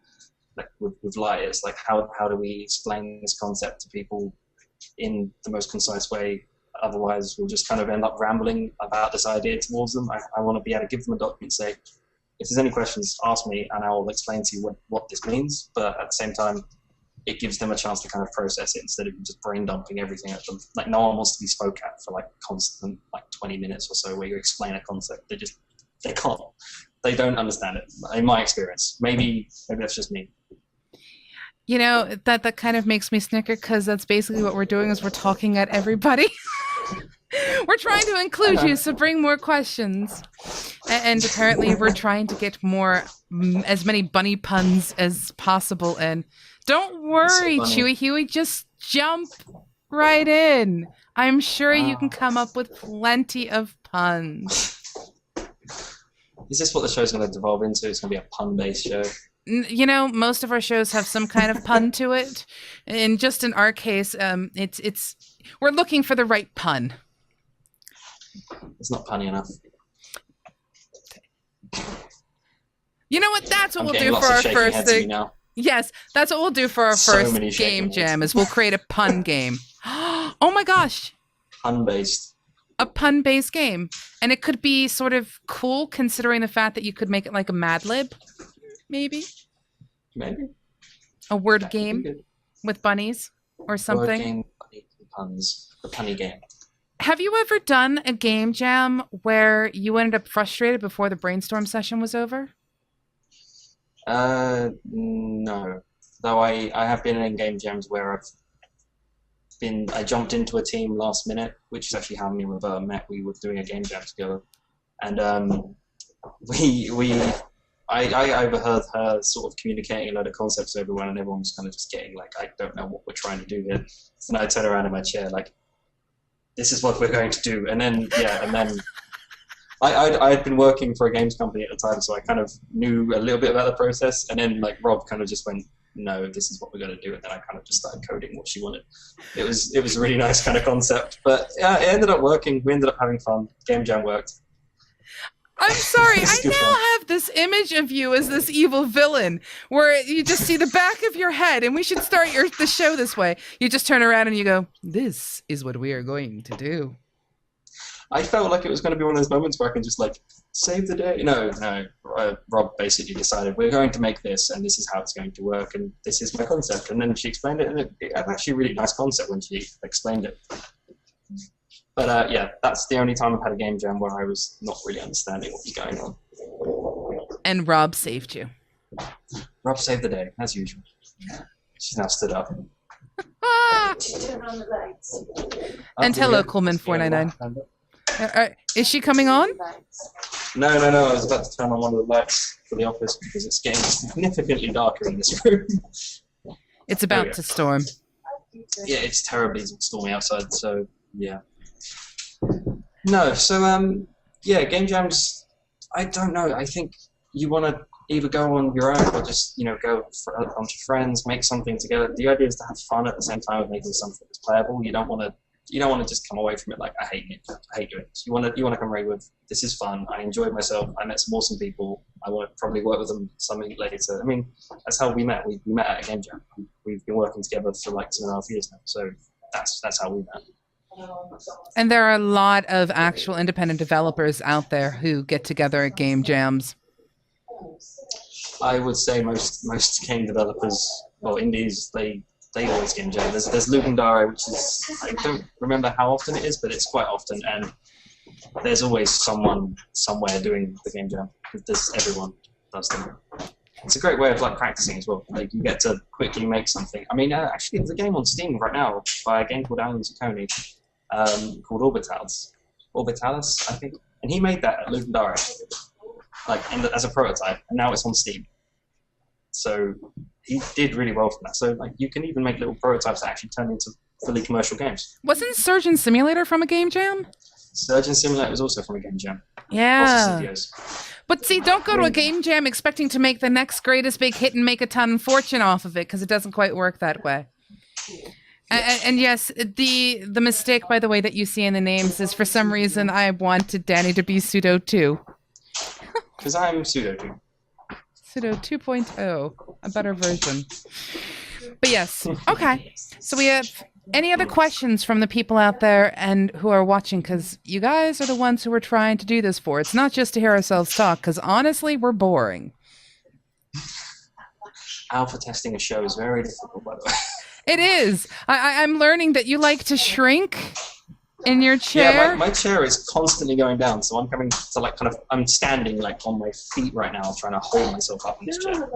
with light, it's like how do we explain this concept to people in the most concise way? Otherwise, we'll just kind of end up rambling about this idea towards them. I want to be able to give them a document, say, if there's any questions, ask me, and I will explain to you what this means. But at the same time, it gives them a chance to kind of process it instead of just brain dumping everything at them. Like, no one wants to be spoke at for like constant, like 20 minutes or so where you explain a concept. They can't. They don't understand it, in my experience. Maybe that's just me. You know, that kind of makes me snicker, because that's basically what we're doing, is we're talking at everybody. We're trying to include you, so bring more questions. And apparently we're trying to get as many bunny puns as possible. And don't worry, Chewy Huey, just jump right in. I'm sure you can come up with plenty of puns. Is this what the show's going to devolve into? It's going to be a pun-based show. You know, most of our shows have some kind of pun to it. And just in our case, we're looking for the right pun. It's not punny enough. You know what? That's what we'll do for our first thing. Yes, that's what we'll do for our first game jam, is we'll create a pun game. Oh my gosh. Pun-based. A pun-based game. And it could be sort of cool, considering the fact that you could make it like a Mad Lib, maybe? Maybe. A word game with bunnies or something. Word game, puns. The punny game. Have you ever done a game jam where you ended up frustrated before the brainstorm session was over? No. Though I have been in game jams where I jumped into a team last minute, which is actually how me and Roberta met. We were doing a game jam together, and I overheard her sort of communicating a load of concepts to everyone, and everyone was kind of just getting like, I don't know what we're trying to do here. So then I turned around in my chair like, this is what we're going to do. And then I'd been working for a games company at the time, so I kind of knew a little bit about the process. And then like Rob kind of just went, no, this is what we're going to do. And then I kind of just started coding what she wanted. It was a really nice kind of concept. But yeah, it ended up working. We ended up having fun. Game jam worked. I'm sorry, I now have this image of you as this evil villain where you just see the back of your head, and we should start the show this way. You just turn around and you go, this is what we are going to do. I felt like it was going to be one of those moments where I can just like save the day. No. Rob basically decided we're going to make this, and this is how it's going to work, and this is my concept. And then she explained it, and it had actually a really nice concept when she explained it. But yeah, that's the only time I've had a game jam where I was not really understanding what was going on. And Rob saved you. Rob saved the day, as usual. She's now stood up. And hello, Coleman499. Is she coming on? No. I was about to turn on one of the lights for the office because it's getting significantly darker in this room. It's about to storm. Yeah, it's terribly stormy outside, so yeah. No, so yeah, game jams, I don't know. I think you want to either go on your own or just, go for a bunch of friends, make something together. The idea is to have fun at the same time of making something that's playable. You don't want to just come away from it like, I hate it. I hate doing it. You want to come away with, this is fun. I enjoyed myself. I met some awesome people. I want to probably work with them something later. I mean, that's how we met. We met at a game jam. We've been working together for like 2.5 years now. So that's how we met. And there are a lot of actual independent developers out there who get together at game jams. I would say most game developers, well, indies, they always game jam. There's Lugandare, which is, I don't remember how often it is, but it's quite often, and there's always someone somewhere doing the game jam. Everyone does them. It's a great way of like practicing as well. Like you get to quickly make something. I mean, actually, there's a game on Steam right now by a game called Alan Zucconi, called Orbitalis, I think, and he made that at Lugandare, like as a prototype, and now it's on Steam. So he did really well from that. So like you can even make little prototypes that actually turn into fully commercial games. Wasn't Surgeon Simulator from a game jam? Surgeon Simulator was also from a game jam. Yeah. But see, don't go to a game jam expecting to make the next greatest big hit and make a ton of fortune off of it, because it doesn't quite work that way. And yes, the mistake, by the way, that you see in the names is for some reason I wanted Danny to be Pseudo 2. Because I'm Pseudo 2. Pseudo 2.0, a better version. But yes, okay. So we have Any other questions from the people out there and who are watching? Because you guys are the ones who we're trying to do this for. It's not just to hear ourselves talk, because honestly, we're boring. Alpha testing a show is very difficult, by the way. It is. I'm learning that you like to shrink in your chair. Yeah, my chair is constantly going down, so I'm coming to like kind of, I'm standing like on my feet right now, trying to hold myself up in this chair.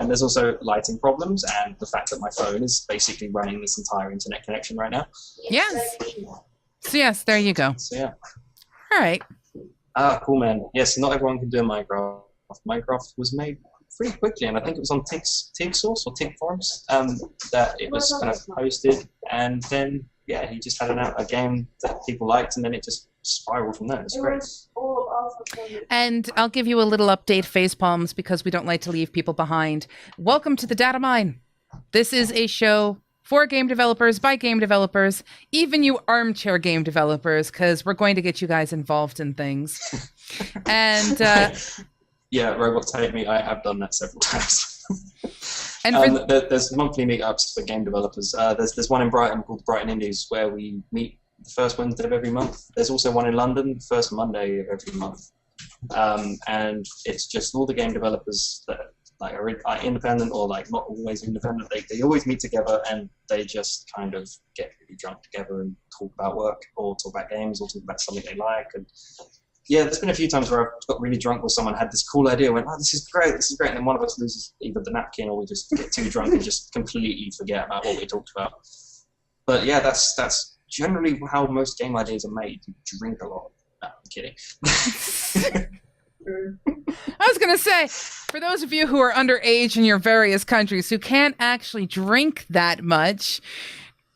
And there's also lighting problems, and the fact that my phone is basically running this entire internet connection right now. Yes. So yes, there you go. So yeah. All right. Cool, man. Yes, not everyone can do Minecraft. Minecraft was made pretty quickly, and I think it was on TIG Source or TIG Forums that it was kind of posted, and then yeah, he just had a game that people liked, and then it just spiraled from there. It's great. And I'll give you a little update, facepalms, because we don't like to leave people behind. Welcome to the Datamine. This is a show for game developers, by game developers, even you armchair game developers, because we're going to get you guys involved in things. And yeah, robots hate me. I have done that several times. And there's monthly meetups for game developers. There's one in Brighton called Brighton Indies where we meet the first Wednesday of every month. There's also one in London, the first Monday of every month. And it's just all the game developers that like are independent or like not always independent. They always meet together, and they just kind of get really drunk together and talk about work or talk about games or talk about something they like. And yeah, there's been a few times where I've got really drunk with someone, had this cool idea, went, oh, this is great, and then one of us loses either the napkin or we just get too drunk and just completely forget about what we talked about. But yeah, that's generally how most game ideas are made. You drink a lot. No, I'm kidding. I was going to say, for those of you who are underage in your various countries who can't actually drink that much,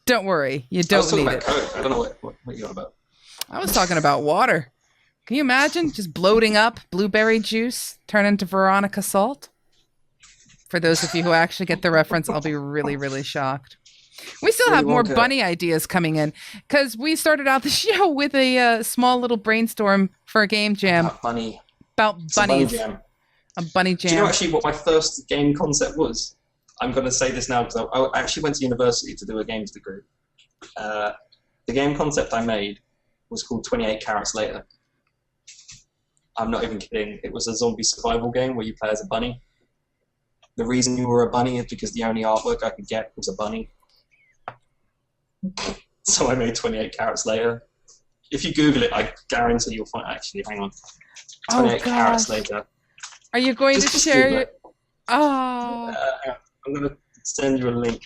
don't worry, you don't need it. Coke. I don't know what you're on about. I was talking about water. Can you imagine just bloating up blueberry juice, turn into Veronica salt? For those of you who actually get the reference, I'll be really, really shocked. We still have more bunny ideas coming in, because we started out the show with a small little brainstorm for a game jam. About bunnies. A bunny jam. Do you know actually what my first game concept was? I'm going to say this now because I actually went to university to do a games degree. The game concept I made was called 28 Carats Later. I'm not even kidding. It was a zombie survival game where you play as a bunny. The reason you were a bunny is because the only artwork I could get was a bunny. So I made 28 Carats Later. If you Google it, I guarantee you'll find. Actually, hang on. 28 Carats Later. Are you going to share your? Oh. I'm going to send you a link.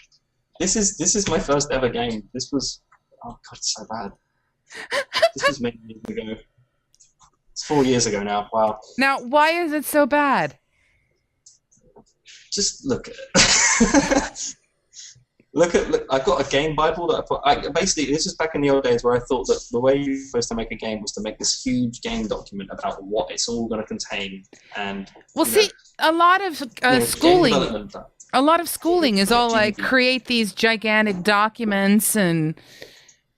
This is my first ever game. This was. Oh god, it's so bad. This was many years ago. It's 4 years ago now. Wow. Now, why is it so bad? Just look at it. Look, I got a game Bible that I put. Basically, this is back in the old days where I thought that the way you're supposed to make a game was to make this huge game document about what it's all going to contain. And well, see, a lot of schooling, is all like create these gigantic documents, and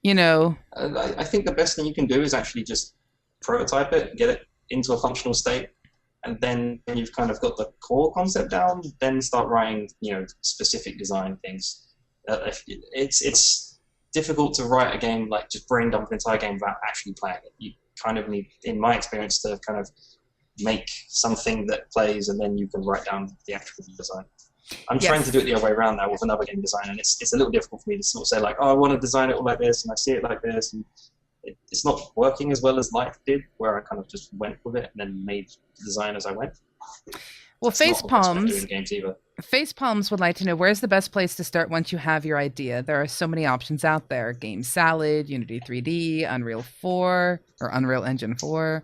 I think the best thing you can do is actually just prototype it, get it into a functional state, and then when you've kind of got the core concept down, then start writing, specific design things. It's difficult to write a game, like just brain dump an entire game without actually playing it. You kind of need, in my experience, to kind of make something that plays, and then you can write down the actual design. I'm trying to do it the other way around now with another game design, and it's a little difficult for me to sort of say like, oh, I want to design it all like this, and I see it like this, and it's not working as well as Life did, where I kind of just went with it and then made the design as I went. Well, Facepalms would like to know, where's the best place to start once you have your idea? There are so many options out there. Game Salad, Unity 3D, Unreal 4, or Unreal Engine 4.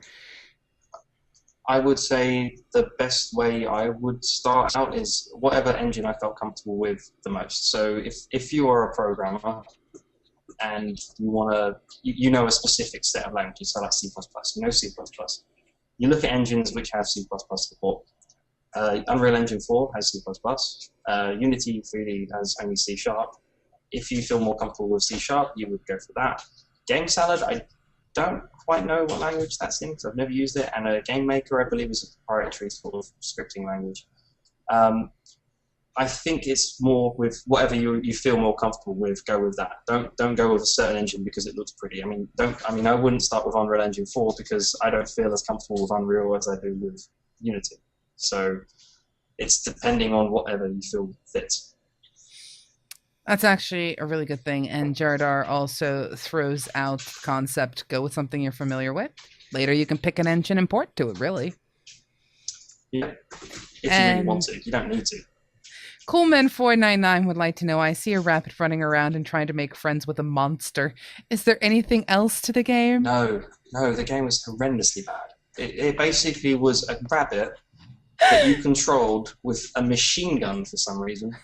I would say the best way I would start out is whatever engine I felt comfortable with the most. So if you are a programmer and you want to, you know a specific set of languages, so like C++, C++. You look at engines which have C++ support. Unreal Engine 4 has C++. Unity 3D has only C#. If you feel more comfortable with C#, you would go for that. Game Salad, I don't quite know what language that's in because I've never used it. And a Game Maker, I believe, is a proprietary sort of scripting language. I think it's more with whatever you feel more comfortable with. Go with that. Don't go with a certain engine because it looks pretty. I wouldn't start with Unreal Engine 4 because I don't feel as comfortable with Unreal as I do with Unity. So it's depending on whatever you feel fits. That's actually a really good thing. And Jardar also throws out the concept: go with something you're familiar with. Later, you can pick an engine and port to it. Really. Yeah. If you really want to, you don't need to. Coolman499 would like to know, I see a rabbit running around and trying to make friends with a monster. Is there anything else to the game? No, the game was horrendously bad. It basically was a rabbit that you controlled with a machine gun for some reason.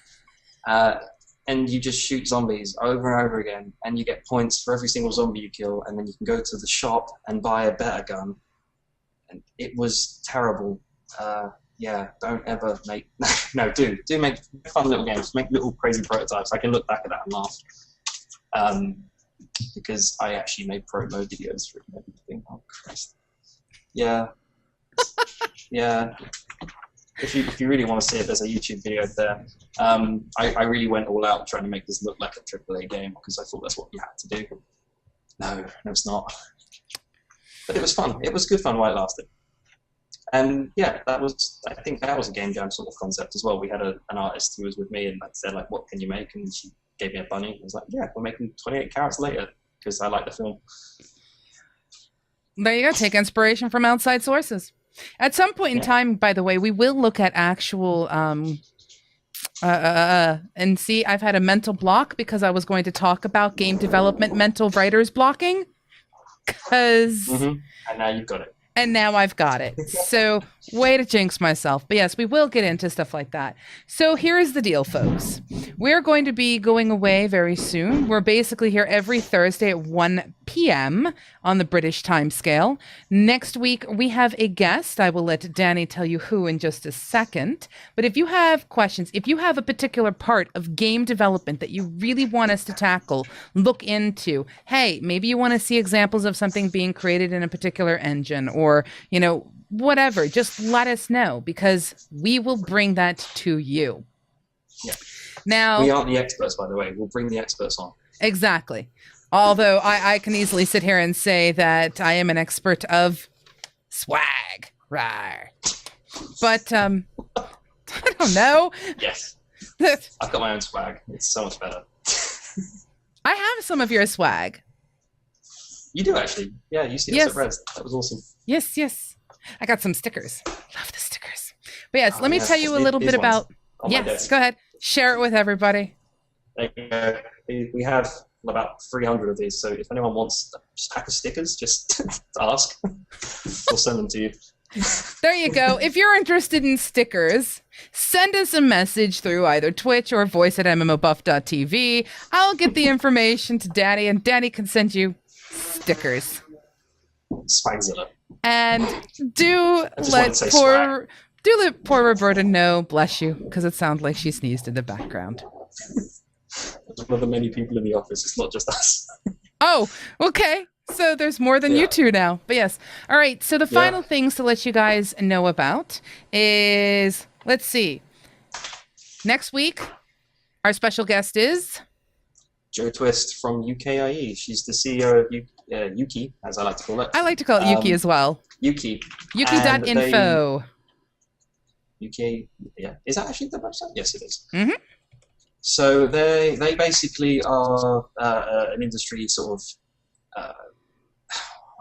And you just shoot zombies over and over again, and you get points for every single zombie you kill, and then you can go to the shop and buy a better gun. And it was terrible. Yeah, don't ever make... No, do make fun little games. Make little crazy prototypes. I can look back at that and laugh. Because I actually made pro mode videos for everything. Oh, Christ. Yeah. Yeah. If you really want to see it, there's a YouTube video there. I really went all out trying to make this look like a AAA game because I thought that's what you had to do. No, it's not. But it was fun. It was good fun while it lasted. And yeah, I think that was a game jam sort of concept as well. We had an artist who was with me and said, like, what can you make? And she gave me a bunny. I was like, yeah, we're making 28 carats later because I like the film. There you go. Take inspiration from outside sources. At some point in time, by the way, we will look at actual and see, I've had a mental block because I was going to talk about game development mental writer's blocking. And now you've got it. And now I've got it. So, way to jinx myself. But yes, we will get into stuff like that. So here's the deal, folks. We're going to be going away very soon. We're basically here every Thursday at 1 p.m. on the British time scale. Next week, we have a guest. I will let Danny tell you who in just a second. But if you have questions, if you have a particular part of game development that you really want us to tackle, look into, hey, maybe you want to see examples of something being created in a particular engine or, whatever, just let us know because we will bring that to you. Yeah. Now, we aren't the experts, by the way. We'll bring the experts on. Exactly. Although I can easily sit here and say that I am an expert of swag. Rawr. But, I don't know. Yes. I've got my own swag. It's so much better. I have some of your swag. You do, actually. Yeah, you see us at Res. That was awesome. Yes. I got some stickers. Love the stickers. But yes, let me tell you a little bit about... Yes, go ahead. Share it with everybody. We have about 300 of these, so if anyone wants a pack of stickers, just ask. We'll send them to you. There you go. If you're interested in stickers, send us a message through either Twitch or voice at MMOBuff.TV. I'll get the information to Danny, and Danny can send you stickers. Swagzilla. And do let poor Roberta know, bless you, because it sounds like she sneezed in the background. One of the many people in the office. It's not just us. Oh, okay. So there's more than you two now. But yes. All right. So the final things to let you guys know about is, let's see. Next week, our special guest is... Jo Twist from UKIE. She's the CEO of Yuki, as I like to call it. I like to call it Yuki as well. Yuki. Yuki.info. UK, yeah. Is that actually the website? Yes, it is. Mm-hmm. So they basically are an industry sort of,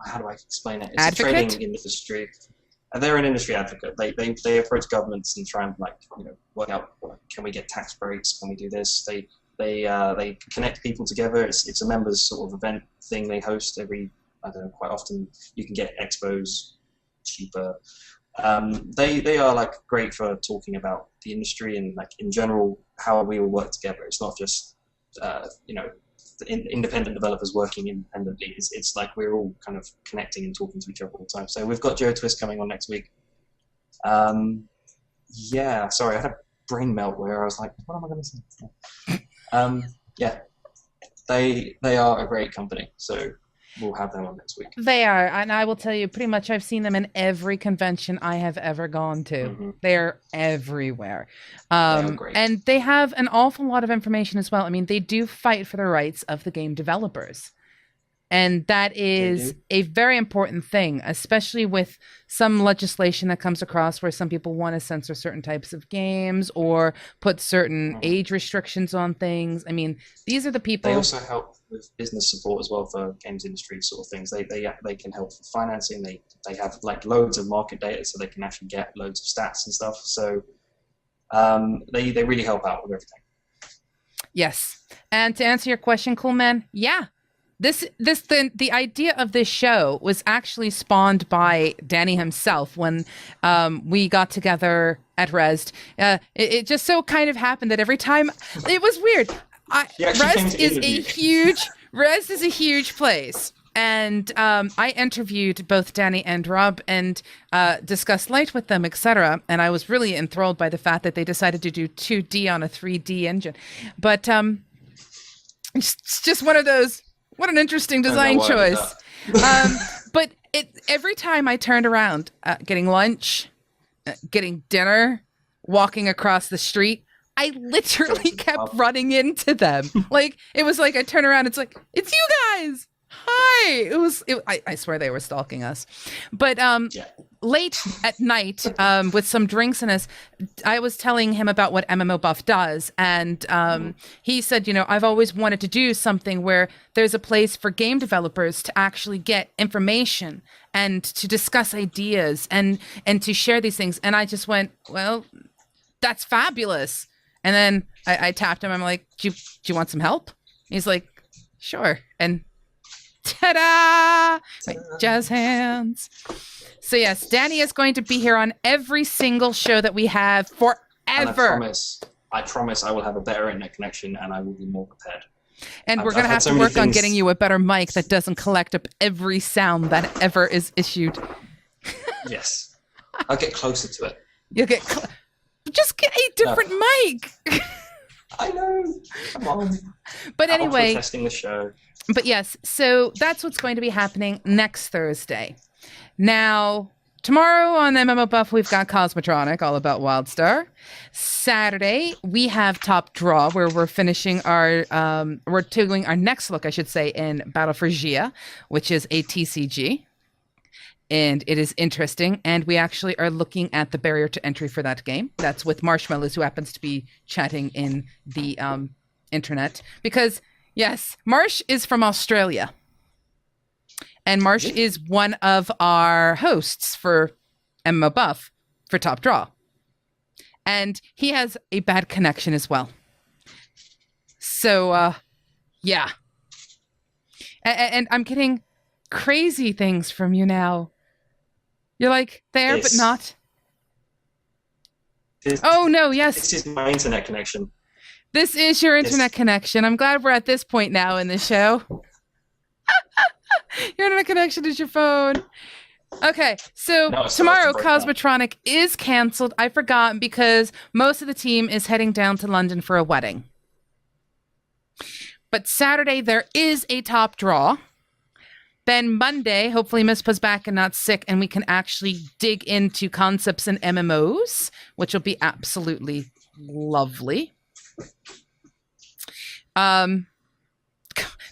how do I explain it? It's advocate? a trading industry. They're an industry advocate. They approach governments and try and work out, can we get tax breaks? Can we do this? They connect people together. It's a members sort of event thing they host quite often. You can get expos cheaper. They are great for talking about the industry and in general how we all work together. It's not just independent developers working independently. It's like we're all kind of connecting and talking to each other all the time. So we've got Jo Twist coming on next week. Yeah, sorry, I had a brain melt where I was like, what am I going to say? Yeah, they are a great company. So we'll have them on next week. They are, and I will tell you, pretty much I've seen them in every convention I have ever gone to. Mm-hmm. They're everywhere. They are great. And they have an awful lot of information as well. I mean, they do fight for the rights of the game developers. And that is a very important thing, especially with some legislation that comes across where some people want to censor certain types of games or put certain age restrictions on things. I mean, these are the people. They also help with business support as well for games industry sort of things. They can help with financing. They have like loads of market data, so they can actually get loads of stats and stuff. So they really help out with everything. Yes. And to answer your question, Cool Man, yeah. The idea of this show was actually spawned by Danny himself when we got together at Rezzed. It just so kind of happened that every time it was weird. Rezzed is a huge place. And I interviewed both Danny and Rob and discussed Light with them, etc. And I was really enthralled by the fact that they decided to do 2D on a 3D engine. But it's just one of those. What an interesting design choice. But every time I turned around, getting lunch, getting dinner, walking across the street, I literally kept running into them. Like, it was like I turn around, it's like, it's you guys. Hi. I swear they were stalking us. But late at night, with some drinks in us, I was telling him about what MMOBuff does. And he said, I've always wanted to do something where there's a place for game developers to actually get information and to discuss ideas and to share these things. And I just went, well, that's fabulous. And then I tapped him. I'm like, do you want some help? He's like, sure. And ta-da! Like, jazz hands. So yes, Danny is going to be here on every single show that we have forever. And I promise I will have a better internet connection and I will be more prepared. And we're going to have to work on getting you a better mic that doesn't collect up every sound that ever is issued. Yes. I'll get closer to it. You'll get just get a different mic. I know. Come on. But anyway, testing the show. But yes, so that's what's going to be happening next Thursday. Now, tomorrow on MMOBuff, we've got Cosmotronic, all about WildStar. Saturday, we have Top Draw, where we're finishing we're doing our next look, I should say, in Battle for Gia, which is a TCG. And it is interesting. And we actually are looking at the barrier to entry for that game. That's with Marshmallows, who happens to be chatting in the internet. Because, yes, Marsh is from Australia. And Marsh is one of our hosts for MMOBuff for Top Draw. And he has a bad connection as well. So, yeah. And I'm getting crazy things from you now. You're like, there, but not. Oh, no, yes. This is my internet connection. This is your internet connection. I'm glad we're at this point now in the show. Your internet connection is your phone. Okay, so tomorrow Cosmotronic is canceled. I forgot because most of the team is heading down to London for a wedding. But Saturday there is a Top Draw. Then Monday, hopefully Mispa's back and not sick, and we can actually dig into concepts in MMOs, which will be absolutely lovely.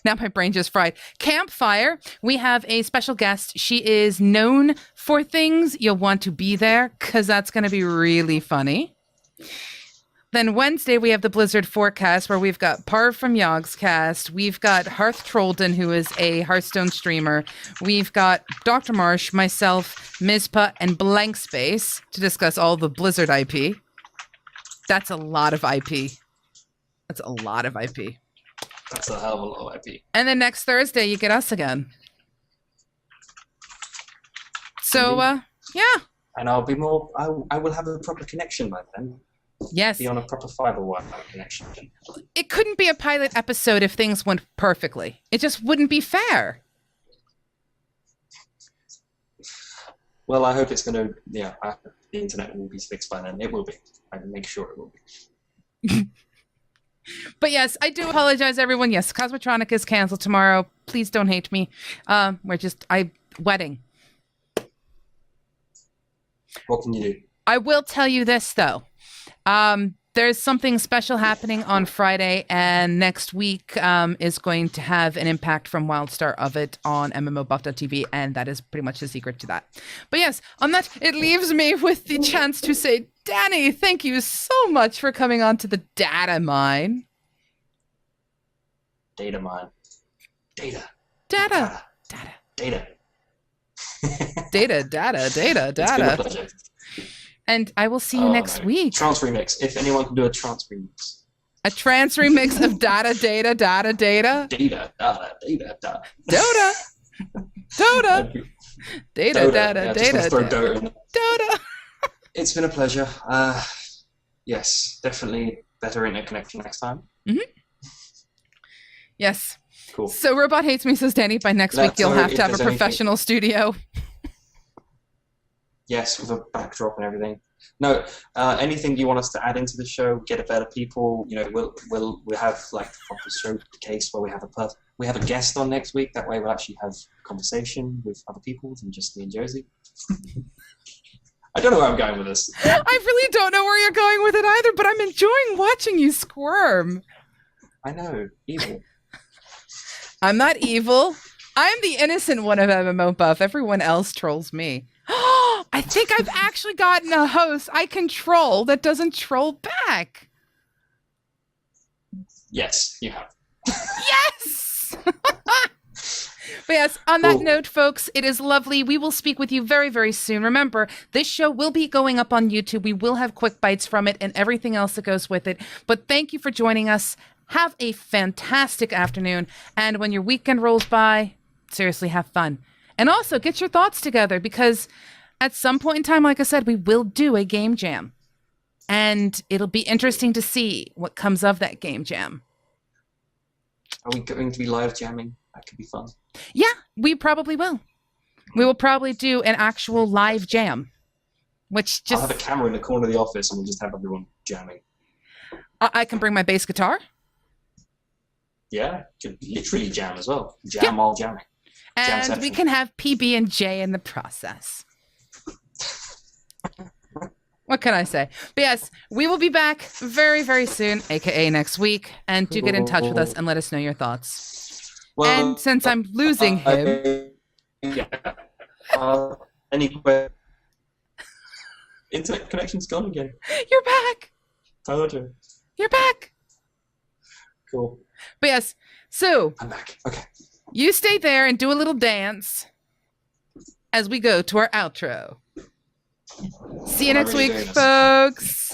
Now my brain just fried. Campfire, we have a special guest. She is known for things. You'll want to be there because that's going to be really funny. Then Wednesday, we have the Blizzard Forecast where we've got Parv from Yogscast. We've got Hearth Trollden, who is a Hearthstone streamer. We've got Dr. Marsh, myself, Mizpa, and Blank Space to discuss all the Blizzard IP. That's a lot of IP. That's a lot of IP. That's a hell of a lot of IP. And then next Thursday, you get us again. So, yeah. And I'll be more. I will have a proper connection by then. Yes. Be on a proper fiber Wi-Fi connection. It couldn't be a pilot episode if things went perfectly. It just wouldn't be fair. Well, I hope it's going to. Yeah, the internet will be fixed by then. It will be. I can make sure it will be. But yes, I do apologize, everyone. Yes, Cosmotronic is canceled tomorrow. Please don't hate me. Wedding. What can you do? I will tell you this, though. There's something special happening on Friday, and next week is going to have an impact from Wildstar of it on MMOBuff.TV, and that is pretty much the secret to that. But yes, on that, it leaves me with the chance to say, Danny, thank you so much for coming on to the Datamine. Datamine. Data. Data. Data. Data. And I will see you next week. Trance remix. If anyone can do a trance remix. A trance remix of data. Data. Dota. Dota. It's been a pleasure. Yes, definitely better internet connection next time. Mm-hmm. Yes. Cool. So Robot Hates Me says, Danny, by next week you'll have to have a professional studio. Yes, with a backdrop and everything. No, anything you want us to add into the show, get a better people. You know, we'll have like the proper showcase where we have a guest on next week. That way, we'll actually have a conversation with other people than just me and Josie. I don't know where I'm going with this. I really don't know where you're going with it either, but I'm enjoying watching you squirm. I know, evil. I'm not evil. I'm the innocent one of MMOBuff. Everyone else trolls me. I think I've actually gotten a host I control that doesn't troll back. Yes, you have. Yes! But yes, on that note, folks, it is lovely. We will speak with you very, very soon. Remember, this show will be going up on YouTube. We will have quick bites from it and everything else that goes with it. But thank you for joining us. Have a fantastic afternoon. And when your weekend rolls by, seriously, have fun. And also, get your thoughts together, because at some point in time, like I said, we will do a game jam. And it'll be interesting to see what comes of that game jam. Are we going to be live jamming? That could be fun. Yeah, we probably will. We will probably do an actual live jam. Which just... I'll have a camera in the corner of the office and we'll just have everyone jamming. I can bring my bass guitar. Yeah, could literally jam as well. Jam while jamming. And we can have PB and J in the process. What can I say? But yes, we will be back very, very soon, aka next week. And do get in touch with us and let us know your thoughts. Well, and since I'm losing him... Any questions? Internet connection's gone again. You're back! Told you. You're back! Cool. But yes, so... I'm back. Okay. You stay there and do a little dance as we go to our outro. See you next week, folks.